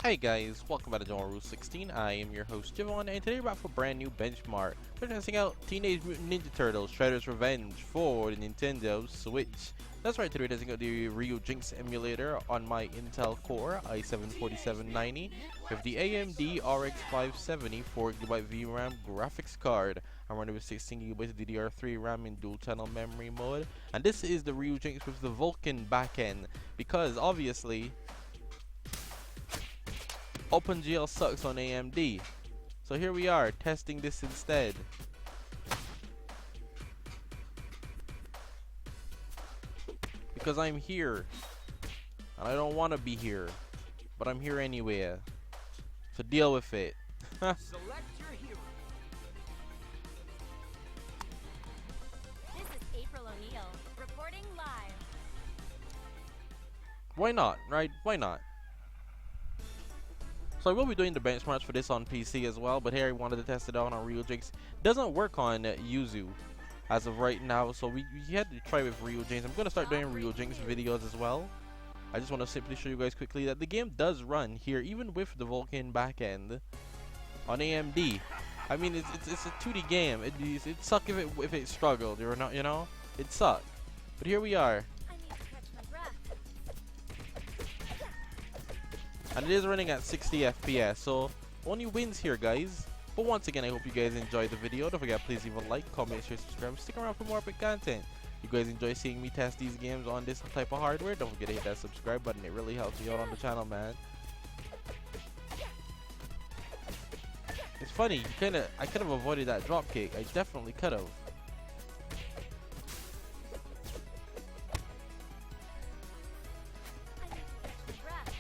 Hey guys, welcome back to Route 16. I am your host Javon, and today we're back for a brand new benchmark. We're testing out Teenage Mutant Ninja Turtles Shredder's Revenge for the Nintendo Switch. That's right, today we're testing out the Ryujinx emulator on my Intel Core i7-4790 with the AMD RX-570 4GB VRAM graphics card. I'm running with 16GB DDR3 RAM in dual channel memory mode, and this is the Ryujinx with the Vulkan backend because obviously OpenGL sucks on AMD. So here we are testing this instead. Because I'm here. And I don't want to be here. But I'm here anyway. So deal with it. Select your hero. This is April O'Neil, reporting live. Why not, right? Why not? So I will be doing the benchmarks for this on PC as well, but here I wanted to test it out on Ryujinx. Doesn't work on Yuzu as of right now, so we had to try with Ryujinx. I'm going to start doing Ryujinx videos as well. I just want to simply show you guys quickly that the game does run here, even with the Vulkan backend on AMD. I mean, it's a 2D game. It'd suck if it struggled, or not, you know? It'd suck. But here we are. I need to catch my breath. And it is running at 60 FPS, so only wins here, guys. But once again, I hope you guys enjoyed the video. Don't forget, please leave a like, comment, share, subscribe. Stick around for more epic content. You guys enjoy seeing me test these games on this type of hardware? Don't forget to hit that subscribe button. It really helps me out on the channel, man. It's funny, I could have avoided that drop kick. I definitely could have. I need to catch my breath.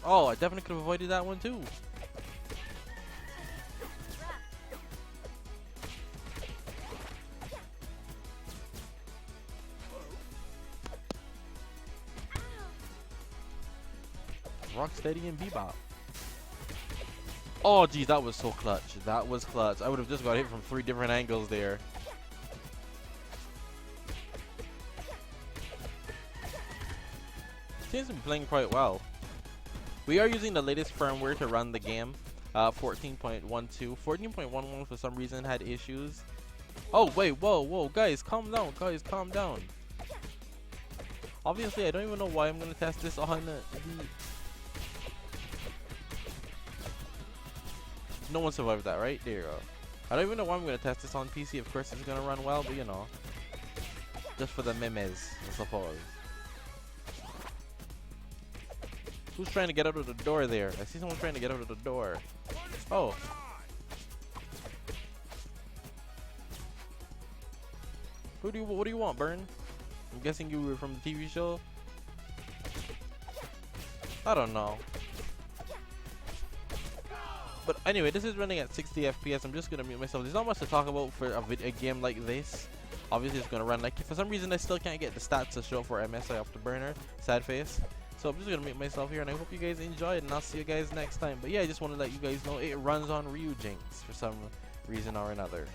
Oh, I definitely could have avoided that one too. Rocksteady and Bebop. Oh geez, that was so clutch. That was clutch. I would have just got hit from 3 different angles there. Seems to be playing quite well. We are using the latest firmware to run the game. 14.12. 14.11 for some reason had issues. Oh wait, whoa, guys, calm down, Obviously, I don't even know why I'm gonna test this on the. No one survived that, right? There you go. I don't even know why I'm gonna test this on PC. Of course, it's gonna run well, but you know, just for the memes, I suppose. Who's trying to get out of the door there? I see someone trying to get out of the door. Oh. What do you want, Burn? I'm guessing you were from the TV show? I don't know. But anyway, this is running at 60 FPS. I'm just gonna mute myself. There's not much to talk about for a game like this. Obviously, it's gonna run like, for some reason I still can't get the stats to show for MSI Afterburner. Sad face. So I'm just gonna mute myself here, and I hope you guys enjoyed, and I'll see you guys next time. But yeah, I just want to let you guys know it runs on Ryujinx for some reason or another.